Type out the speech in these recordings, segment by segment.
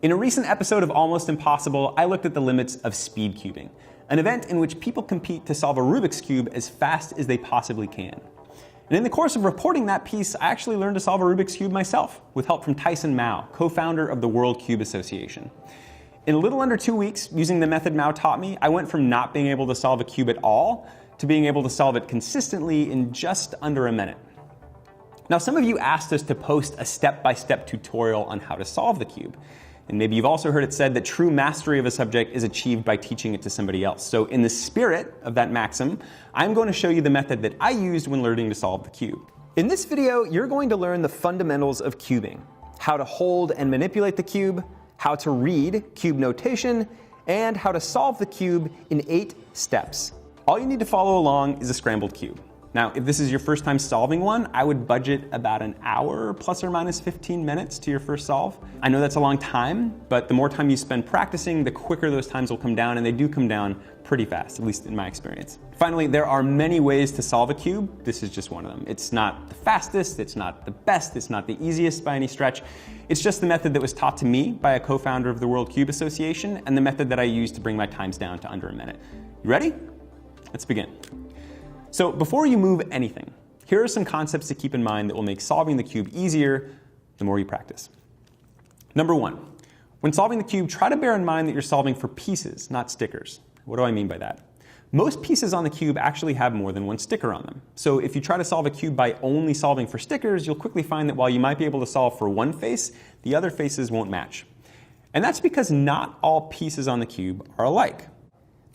In a recent episode of Almost Impossible, I looked at the limits of speed cubing, an event in which people compete to solve a Rubik's Cube as fast as they possibly can. And in the course of reporting that piece, I actually learned to solve a Rubik's Cube myself, with help from Tyson Mao, co-founder of the World Cube Association. In a little under 2 weeks, using the method Mao taught me, I went from not being able to solve a cube at all to being able to solve it consistently in just under a minute. Now, some of you asked us to post a step-by-step tutorial on how to solve the cube. And maybe you've also heard it said that true mastery of a subject is achieved by teaching it to somebody else. So in the spirit of that maxim, I'm going to show you the method that I used when learning to solve the cube. In this video, you're going to learn the fundamentals of cubing, how to hold and manipulate the cube, how to read cube notation, and how to solve the cube in 8 steps. All you need to follow along is a scrambled cube. Now, if this is your first time solving one, I would budget about an hour plus or minus 15 minutes to your first solve. I know that's a long time, but the more time you spend practicing, the quicker those times will come down, and they do come down pretty fast, at least in my experience. Finally, there are many ways to solve a cube. This is just one of them. It's not the fastest, it's not the best, it's not the easiest by any stretch. It's just the method that was taught to me by a co-founder of the World Cube Association, and the method that I used to bring my times down to under a minute. You ready? Let's begin. So before you move anything, here are some concepts to keep in mind that will make solving the cube easier the more you practice. Number 1, when solving the cube, try to bear in mind that you're solving for pieces, not stickers. What do I mean by that? Most pieces on the cube actually have more than one sticker on them. So if you try to solve a cube by only solving for stickers, you'll quickly find that while you might be able to solve for one face, the other faces won't match. And that's because not all pieces on the cube are alike.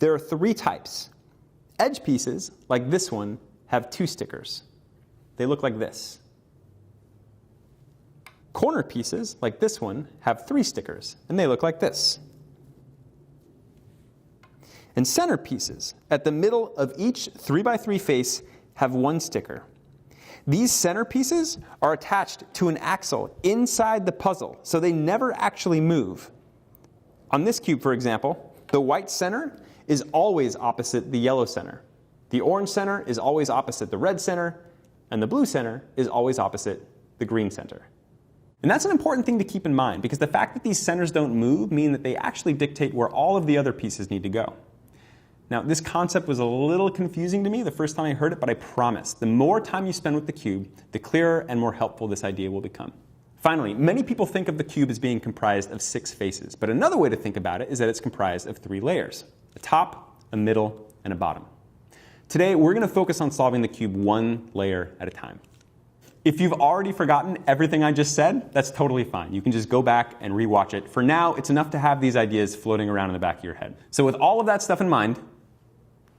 There are 3 types. Edge pieces, like this one, have 2 stickers. They look like this. Corner pieces, like this one, have 3 stickers, and they look like this. And center pieces, at the middle of each 3x3 face, have 1 sticker. These center pieces are attached to an axle inside the puzzle, so they never actually move. On this cube, for example, the white center is always opposite the yellow center. The orange center is always opposite the red center, and the blue center is always opposite the green center. And that's an important thing to keep in mind, because the fact that these centers don't move mean that they actually dictate where all of the other pieces need to go. Now, this concept was a little confusing to me the first time I heard it, but I promise, the more time you spend with the cube, the clearer and more helpful this idea will become. Finally, many people think of the cube as being comprised of 6 faces, but another way to think about it is that it's comprised of 3 layers. A top, a middle, and a bottom. Today, we're going to focus on solving the cube 1 layer at a time. If you've already forgotten everything I just said, that's totally fine. You can just go back and rewatch it. For now, it's enough to have these ideas floating around in the back of your head. So with all of that stuff in mind,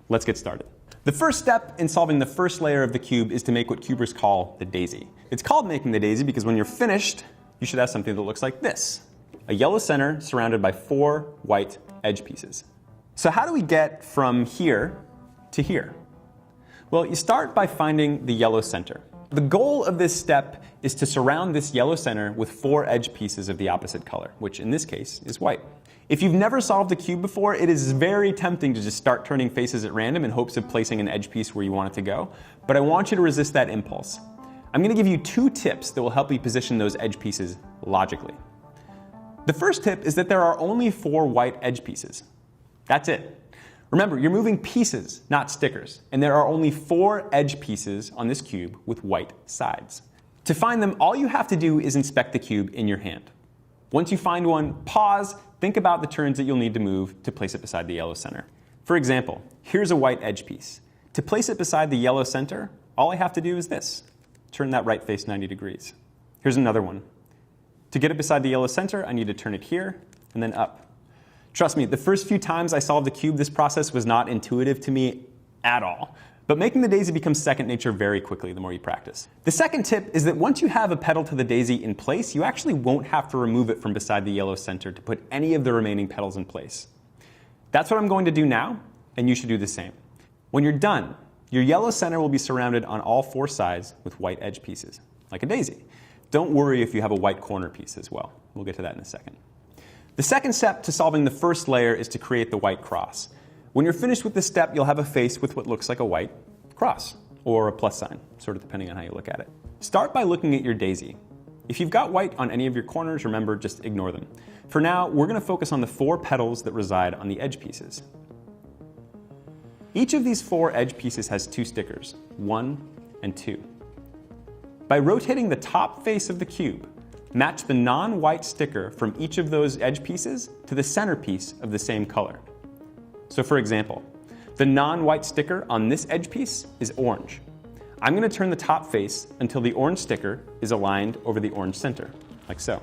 let's get started. The first step in solving the first layer of the cube is to make what cubers call the daisy. It's called making the daisy because when you're finished, you should have something that looks like this. A yellow center surrounded by 4 white edge pieces. So how do we get from here to here? Well, you start by finding the yellow center. The goal of this step is to surround this yellow center with 4 edge pieces of the opposite color, which in this case is white. If you've never solved a cube before, it is very tempting to just start turning faces at random in hopes of placing an edge piece where you want it to go, but I want you to resist that impulse. I'm going to give you 2 tips that will help you position those edge pieces logically. The first tip is that there are only 4 white edge pieces. That's it. Remember, you're moving pieces, not stickers, and there are only 4 edge pieces on this cube with white sides. To find them, all you have to do is inspect the cube in your hand. Once you find one, pause, think about the turns that you'll need to move to place it beside the yellow center. For example, here's a white edge piece. To place it beside the yellow center, all I have to do is this. Turn that right face 90 degrees. Here's another one. To get it beside the yellow center, I need to turn it here and then up. Trust me, the first few times I solved the cube, this process was not intuitive to me at all. But making the daisy becomes second nature very quickly the more you practice. The second tip is that once you have a petal to the daisy in place, you actually won't have to remove it from beside the yellow center to put any of the remaining petals in place. That's what I'm going to do now, and you should do the same. When you're done, your yellow center will be surrounded on all 4 sides with white edge pieces, like a daisy. Don't worry if you have a white corner piece as well. We'll get to that in a second. The second step to solving the first layer is to create the white cross. When you're finished with this step, you'll have a face with what looks like a white cross, or a plus sign, sort of depending on how you look at it. Start by looking at your daisy. If you've got white on any of your corners, remember, just ignore them. For now, we're going to focus on the 4 petals that reside on the edge pieces. Each of these 4 edge pieces has 2 stickers, 1 and 2. By rotating the top face of the cube, match the non-white sticker from each of those edge pieces to the centerpiece of the same color. So for example, the non-white sticker on this edge piece is orange. I'm going to turn the top face until the orange sticker is aligned over the orange center, like so.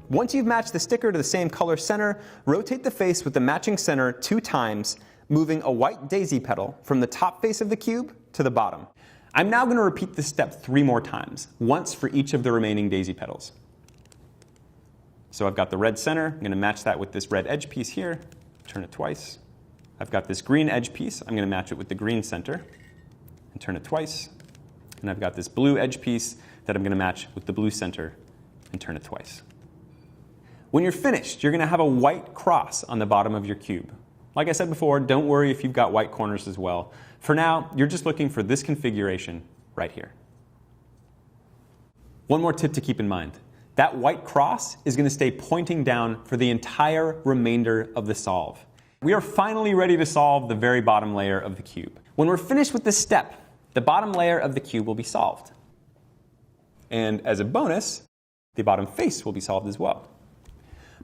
Once you've matched the sticker to the same color center, rotate the face with the matching center 2 times, moving a white daisy petal from the top face of the cube to the bottom. I'm now going to repeat this step 3 more times, once for each of the remaining daisy petals. So I've got the red center, I'm going to match that with this red edge piece here, turn it twice. I've got this green edge piece, I'm going to match it with the green center, and turn it twice. And I've got this blue edge piece that I'm going to match with the blue center, and turn it twice. When you're finished, you're going to have a white cross on the bottom of your cube. Like I said before, don't worry if you've got white corners as well. For now, you're just looking for this configuration right here. One more tip to keep in mind. That white cross is going to stay pointing down for the entire remainder of the solve. We are finally ready to solve the very bottom layer of the cube. When we're finished with this step, the bottom layer of the cube will be solved. And as a bonus, the bottom face will be solved as well.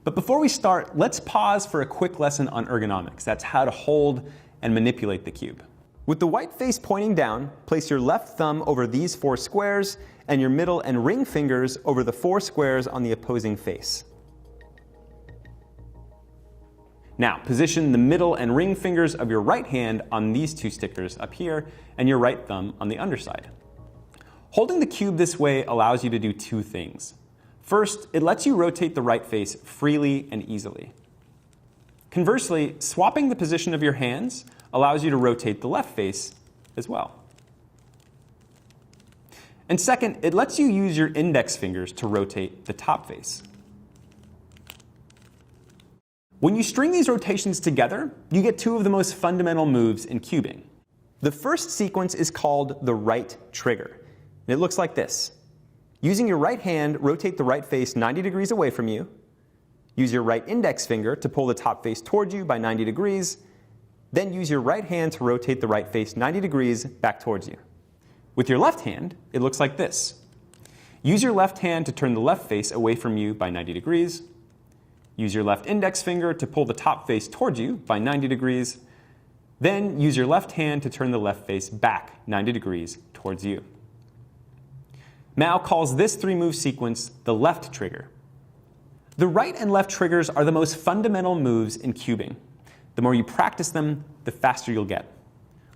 But before we start, let's pause for a quick lesson on ergonomics. That's how to hold and manipulate the cube. With the white face pointing down, place your left thumb over these 4 squares and your middle and ring fingers over the 4 squares on the opposing face. Now, position the middle and ring fingers of your right hand on these 2 stickers up here and your right thumb on the underside. Holding the cube this way allows you to do 2 things. First, it lets you rotate the right face freely and easily. Conversely, swapping the position of your hands allows you to rotate the left face as well. And second, it lets you use your index fingers to rotate the top face. When you string these rotations together, you get 2 of the most fundamental moves in cubing. The first sequence is called the right trigger. And it looks like this. Using your right hand, rotate the right face 90 degrees away from you. Use your right index finger to pull the top face toward you by 90 degrees. Then use your right hand to rotate the right face 90 degrees back towards you. With your left hand, it looks like this. Use your left hand to turn the left face away from you by 90 degrees. Use your left index finger to pull the top face towards you by 90 degrees. Then use your left hand to turn the left face back 90 degrees towards you. Mao calls this 3-move sequence the left trigger. The right and left triggers are the most fundamental moves in cubing. The more you practice them, the faster you'll get.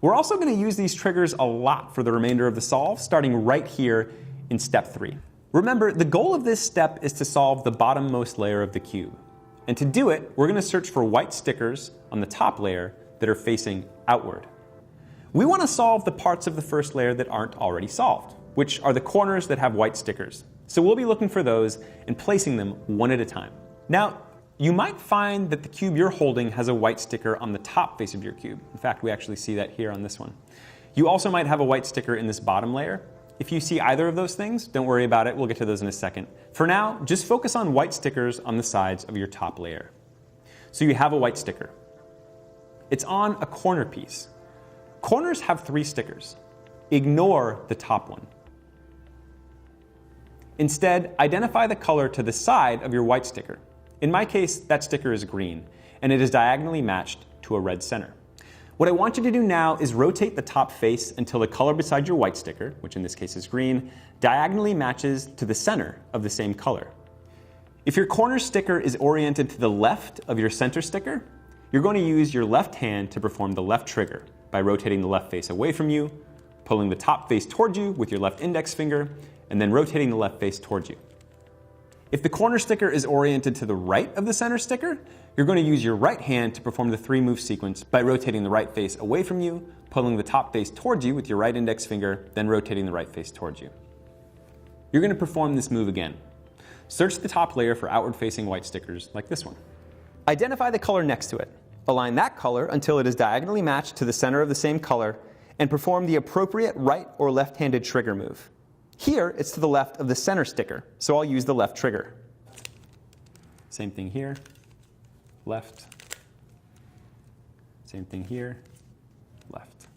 We're also going to use these triggers a lot for the remainder of the solve, starting right here in step 3. Remember, the goal of this step is to solve the bottommost layer of the cube. And to do it, we're going to search for white stickers on the top layer that are facing outward. We want to solve the parts of the first layer that aren't already solved, which are the corners that have white stickers. So we'll be looking for those and placing them one at a time. Now, you might find that the cube you're holding has a white sticker on the top face of your cube. In fact, we actually see that here on this one. You also might have a white sticker in this bottom layer. If you see either of those things, don't worry about it. We'll get to those in a second. For now, just focus on white stickers on the sides of your top layer. So you have a white sticker. It's on a corner piece. Corners have 3 stickers. Ignore the top one. Instead, identify the color to the side of your white sticker. In my case, that sticker is green, and it is diagonally matched to a red center. What I want you to do now is rotate the top face until the color beside your white sticker, which in this case is green, diagonally matches to the center of the same color. If your corner sticker is oriented to the left of your center sticker, you're going to use your left hand to perform the left trigger by rotating the left face away from you, pulling the top face towards you with your left index finger, and then rotating the left face towards you. If the corner sticker is oriented to the right of the center sticker, you're going to use your right hand to perform the 3-move sequence by rotating the right face away from you, pulling the top face towards you with your right index finger, then rotating the right face towards you. You're going to perform this move again. Search the top layer for outward-facing white stickers like this one. Identify the color next to it. Align that color until it is diagonally matched to the center of the same color, and perform the appropriate right or left-handed trigger move. Here, it's to the left of the center sticker, so I'll use the left trigger. Same thing here, left. Same thing here, left.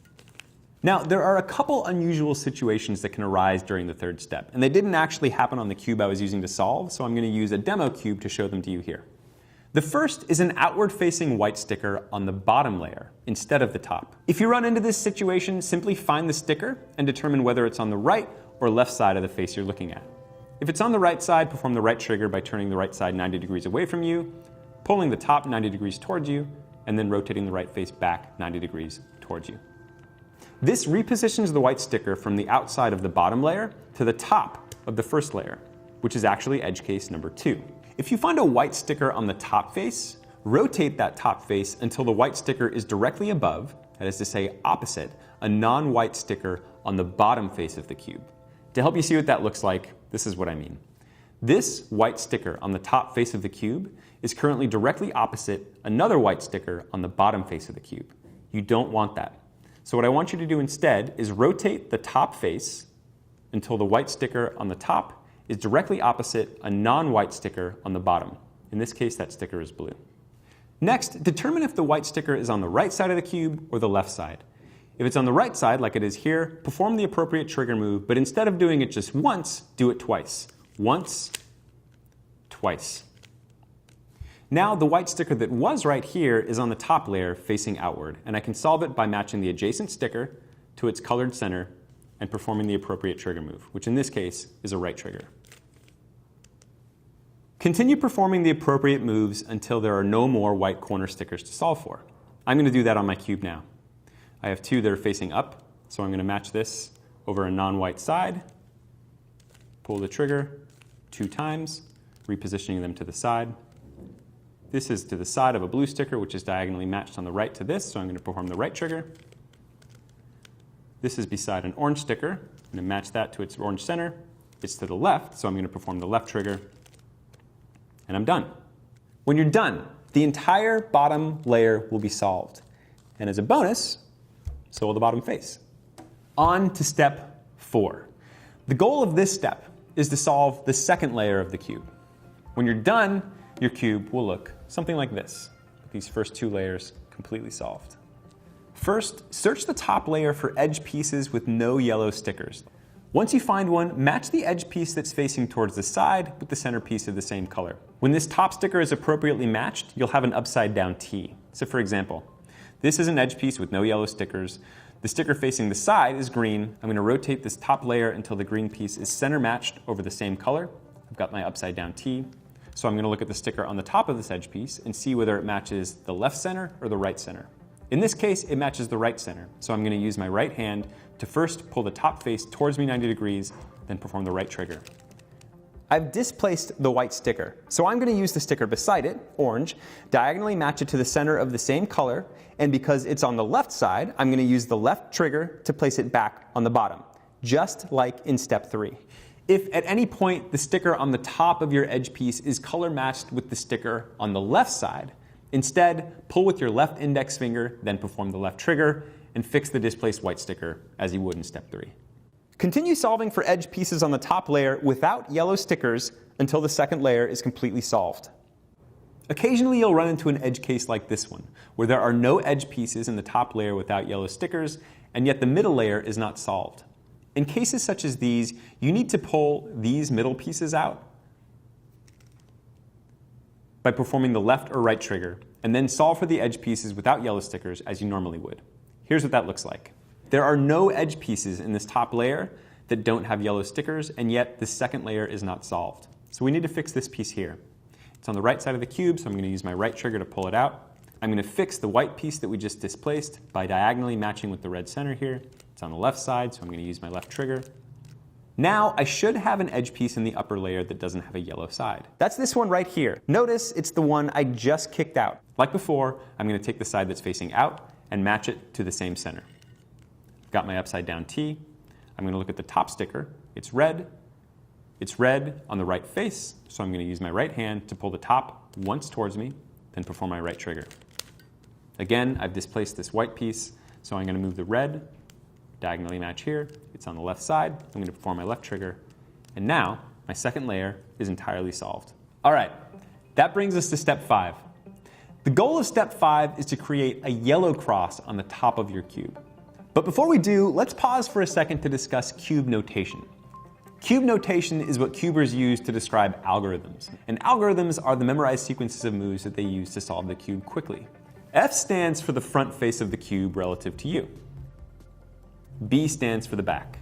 Now, there are a couple unusual situations that can arise during the third step, and they didn't actually happen on the cube I was using to solve, so I'm going to use a demo cube to show them to you here. The first is an outward-facing white sticker on the bottom layer instead of the top. If you run into this situation, simply find the sticker and determine whether it's on the right or left side of the face you're looking at. If it's on the right side, perform the right trigger by turning the right side 90 degrees away from you, pulling the top 90 degrees towards you, and then rotating the right face back 90 degrees towards you. This repositions the white sticker from the outside of the bottom layer to the top of the first layer, which is actually edge case number 2. If you find a white sticker on the top face, rotate that top face until the white sticker is directly above, that is to say opposite, a non-white sticker on the bottom face of the cube. To help you see what that looks like, this is what I mean. This white sticker on the top face of the cube is currently directly opposite another white sticker on the bottom face of the cube. You don't want that. So what I want you to do instead is rotate the top face until the white sticker on the top is directly opposite a non-white sticker on the bottom. In this case, that sticker is blue. Next, determine if the white sticker is on the right side of the cube or the left side. If it's on the right side, like it is here, perform the appropriate trigger move, but instead of doing it just once, do it twice. Once, twice. Now the white sticker that was right here is on the top layer facing outward, and I can solve it by matching the adjacent sticker to its colored center and performing the appropriate trigger move, which in this case is a right trigger. Continue performing the appropriate moves until there are no more white corner stickers to solve for. I'm going to do that on my cube now. I have 2 that are facing up, so I'm going to match this over a non-white side, pull the trigger 2 times, repositioning them to the side. This is to the side of a blue sticker, which is diagonally matched on the right to this, so I'm going to perform the right trigger. This is beside an orange sticker. I'm going to match that to its orange center. It's to the left, so I'm going to perform the left trigger. And I'm done. When you're done, the entire bottom layer will be solved. And as a bonus, so will the bottom face. On to step 4. The goal of this step is to solve the second layer of the cube. When you're done, your cube will look something like this, with these first 2 layers completely solved. First, search the top layer for edge pieces with no yellow stickers. Once you find one, match the edge piece that's facing towards the side with the center piece of the same color. When this top sticker is appropriately matched, you'll have an upside down T. So for example, this is an edge piece with no yellow stickers. The sticker facing the side is green. I'm going to rotate this top layer until the green piece is center matched over the same color. I've got my upside down T. So I'm going to look at the sticker on the top of this edge piece and see whether it matches the left center or the right center. In this case, it matches the right center. So I'm going to use my right hand to first pull the top face towards me 90 degrees, then perform the right trigger. I've displaced the white sticker, so I'm going to use the sticker beside it, orange, diagonally match it to the center of the same color, and because it's on the left side, I'm going to use the left trigger to place it back on the bottom, just like in step 3. If at any point the sticker on the top of your edge piece is color matched with the sticker on the left side, instead pull with your left index finger, then perform the left trigger, and fix the displaced white sticker as you would in step 3. Continue solving for edge pieces on the top layer without yellow stickers until the second layer is completely solved. Occasionally you'll run into an edge case like this one, where there are no edge pieces in the top layer without yellow stickers, and yet the middle layer is not solved. In cases such as these, you need to pull these middle pieces out by performing the left or right trigger, and then solve for the edge pieces without yellow stickers as you normally would. Here's what that looks like. There are no edge pieces in this top layer that don't have yellow stickers, and yet this second layer is not solved. So we need to fix this piece here. It's on the right side of the cube, so I'm going to use my right trigger to pull it out. I'm going to fix the white piece that we just displaced by diagonally matching with the red center here. It's on the left side, so I'm going to use my left trigger. Now I should have an edge piece in the upper layer that doesn't have a yellow side. That's this one right here. Notice it's the one I just kicked out. Like before, I'm going to take the side that's facing out and match it to the same center. I've got my upside down T. I'm going to look at the top sticker. It's red. It's red on the right face, so I'm going to use my right hand to pull the top once towards me, then perform my right trigger. Again, I've displaced this white piece, so I'm going to move the red diagonally match here. It's on the left side. I'm going to perform my left trigger. And now my second layer is entirely solved. All right, that brings us to step 5. The goal of step 5 is to create a yellow cross on the top of your cube. But before we do, let's pause for a second to discuss cube notation. Cube notation is what cubers use to describe algorithms. And algorithms are the memorized sequences of moves that they use to solve the cube quickly. F stands for the front face of the cube relative to you. B stands for the back.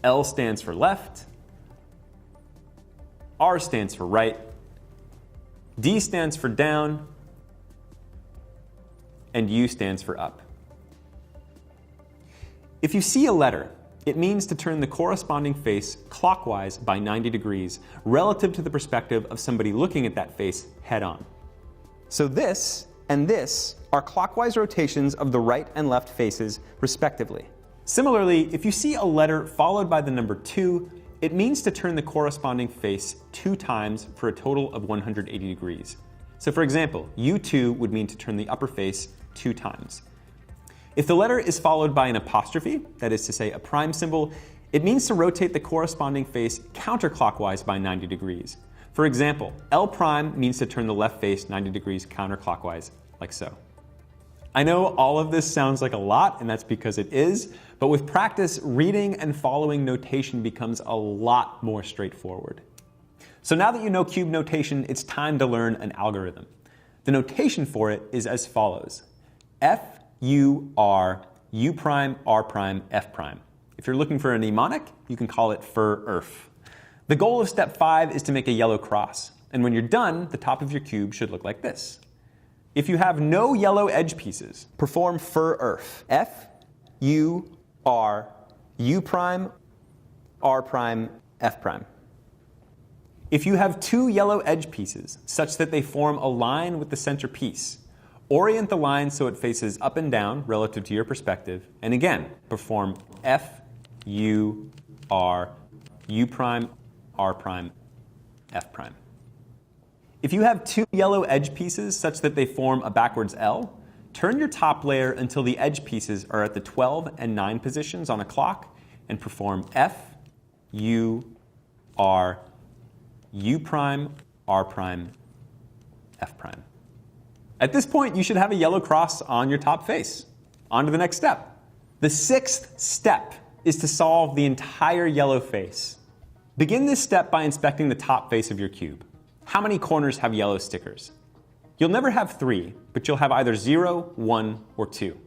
L stands for left. R stands for right. D stands for down. And U stands for up. If you see a letter, it means to turn the corresponding face clockwise by 90 degrees relative to the perspective of somebody looking at that face head on. So this and this are clockwise rotations of the right and left faces, respectively. Similarly, if you see a letter followed by the number 2, it means to turn the corresponding face 2 times for a total of 180 degrees. So for example, U2 would mean to turn the upper face 2 times. If the letter is followed by an apostrophe, that is to say a prime symbol, it means to rotate the corresponding face counterclockwise by 90 degrees. For example, L prime means to turn the left face 90 degrees counterclockwise, like so. I know all of this sounds like a lot, and that's because it is, but with practice, reading and following notation becomes a lot more straightforward. So now that you know cube notation, it's time to learn an algorithm. The notation for it is as follows: F, U, R, U prime, R prime, F prime. If you're looking for a mnemonic, you can call it FUR-IRF. The goal of step 5 is to make a yellow cross, and when you're done, the top of your cube should look like this. If you have no yellow edge pieces, perform FUR-IRF. F, U, R, U prime, R prime, F prime. If you have 2 yellow edge pieces such that they form a line with the center piece, orient the line so it faces up and down relative to your perspective, and again, perform F, U, R, U prime, R prime, F prime. If you have 2 yellow edge pieces such that they form a backwards L, turn your top layer until the edge pieces are at the 12 and 9 positions on a clock and perform F, U, R, U prime, R prime, F prime. At this point, you should have a yellow cross on your top face. On to the next step. The 6th step is to solve the entire yellow face. Begin this step by inspecting the top face of your cube. How many corners have yellow stickers? You'll never have 3, but you'll have either 0, 1, or 2.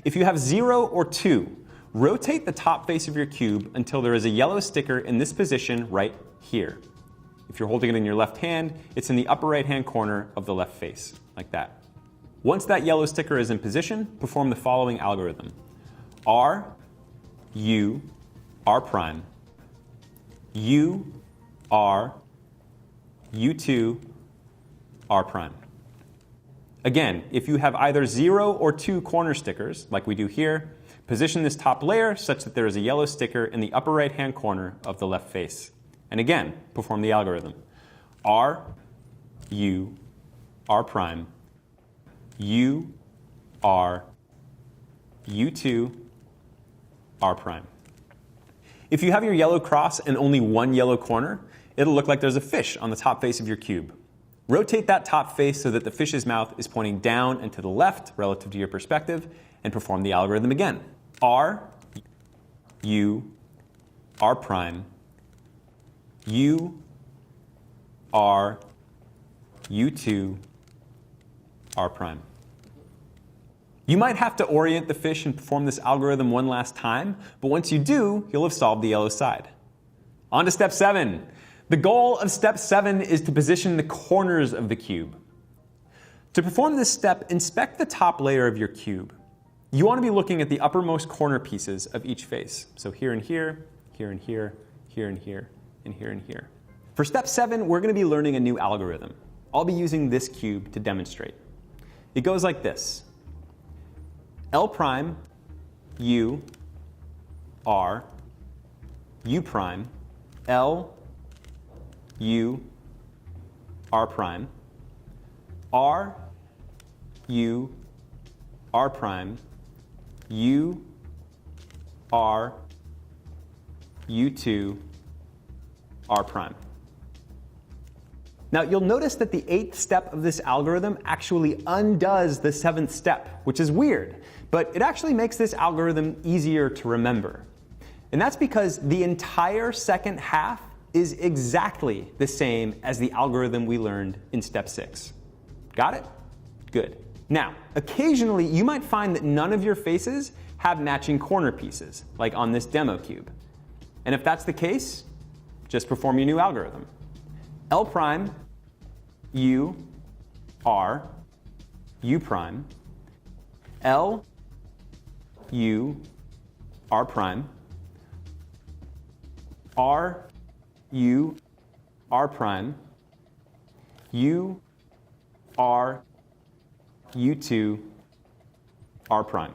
If you have 0 or 2, rotate the top face of your cube until there is a yellow sticker in this position right here. If you're holding it in your left hand, it's in the upper right-hand corner of the left face, like that. Once that yellow sticker is in position, perform the following algorithm. R, U, R prime, U, R, U2, R prime. Again, if you have either 0 or 2 corner stickers, like we do here, position this top layer such that there is a yellow sticker in the upper right-hand corner of the left face. And again, perform the algorithm. R, U, R prime, U, R, U2, R prime. If you have your yellow cross and only 1 yellow corner, it'll look like there's a fish on the top face of your cube. Rotate that top face so that the fish's mouth is pointing down and to the left relative to your perspective, and perform the algorithm again. R, U, R prime, U, R, U2, R prime. You might have to orient the fish and perform this algorithm one last time, but once you do, you'll have solved the yellow side. On to step 7. The goal of step 7 is to position the corners of the cube. To perform this step, inspect the top layer of your cube. You want to be looking at the uppermost corner pieces of each face. So here and here, here and here, here and here, and here and here. For step 7, we're going to be learning a new algorithm. I'll be using this cube to demonstrate. It goes like this. L prime, U, R, U prime, L, U, R prime, R, U, R prime, U, R, U2, R prime. Now you'll notice that the 8th step of this algorithm actually undoes the 7th step, which is weird, but it actually makes this algorithm easier to remember. And that's because the entire second half is exactly the same as the algorithm we learned in step 6. Got it? Good. Now, occasionally you might find that none of your faces have matching corner pieces, like on this demo cube. And if that's the case, just perform your new algorithm. L prime, U, R, U prime, L, U, R prime, R, U, R prime, U, R, U2, R prime.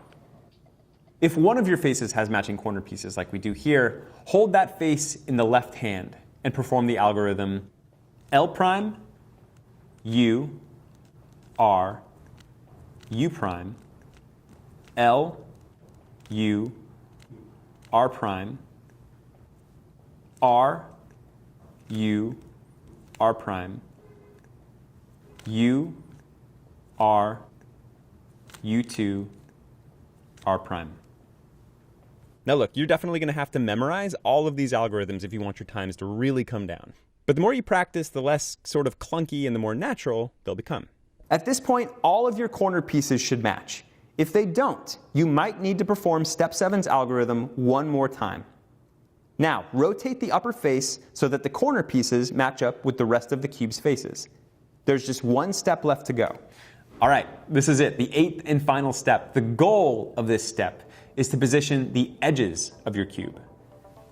If one of your faces has matching corner pieces like we do here, hold that face in the left hand and perform the algorithm L prime, U, R, U prime, L, U, R prime, R, U, R prime, U, R, U2, R prime. Now look, you're definitely going to have to memorize all of these algorithms if you want your times to really come down. But the more you practice, the less sort of clunky and the more natural they'll become. At this point, all of your corner pieces should match. If they don't, you might need to perform step 7's algorithm one more time. Now, rotate the upper face so that the corner pieces match up with the rest of the cube's faces. There's just one step left to go. All right, this is it, the 8th and final step. The goal of this step is to position the edges of your cube.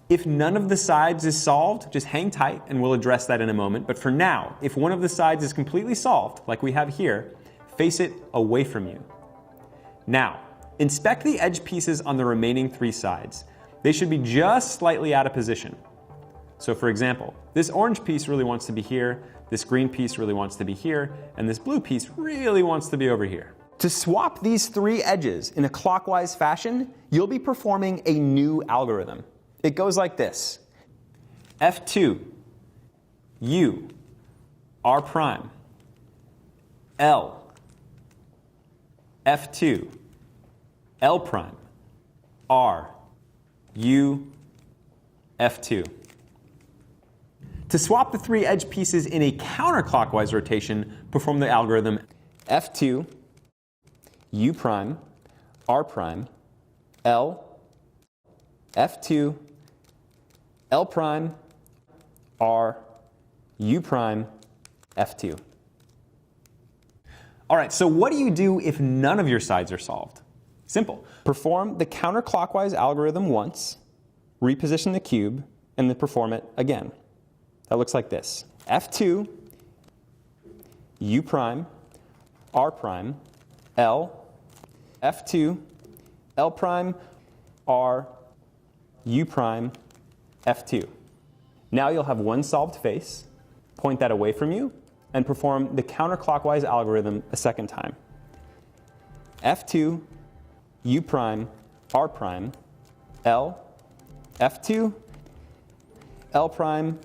If none of the sides is solved, just hang tight and we'll address that in a moment. But for now, if one of the sides is completely solved, like we have here, face it away from you. Now, inspect the edge pieces on the remaining 3 sides. They should be just slightly out of position. So for example, this orange piece really wants to be here, this green piece really wants to be here, and this blue piece really wants to be over here. To swap these 3 edges in a clockwise fashion, you'll be performing a new algorithm. It goes like this. F2, U, R prime, L, F2, L prime, R, U, F2. To swap the 3 edge pieces in a counterclockwise rotation, perform the algorithm F2, U prime, R prime, L, F2, L prime, R, U prime, F2. All right, so what do you do if none of your sides are solved? Simple. Perform the counterclockwise algorithm once, reposition the cube, and then perform it again. That looks like this. F2, U prime, R prime, L, F2, L prime, R, U prime, F2. Now you'll have one solved face, point that away from you, and perform the counterclockwise algorithm a second time. F2, U prime, R prime, L, F2, L prime,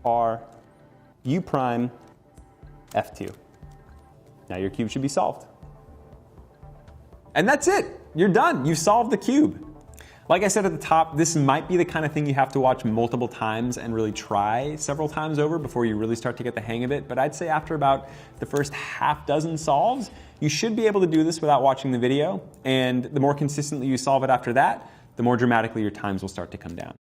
R, U prime, F2. Now your cube should be solved. And that's it. You're done. You've solved the cube. Like I said at the top, this might be the kind of thing you have to watch multiple times and really try several times over before you really start to get the hang of it. But I'd say after about the first half dozen solves, you should be able to do this without watching the video. And the more consistently you solve it after that, the more dramatically your times will start to come down.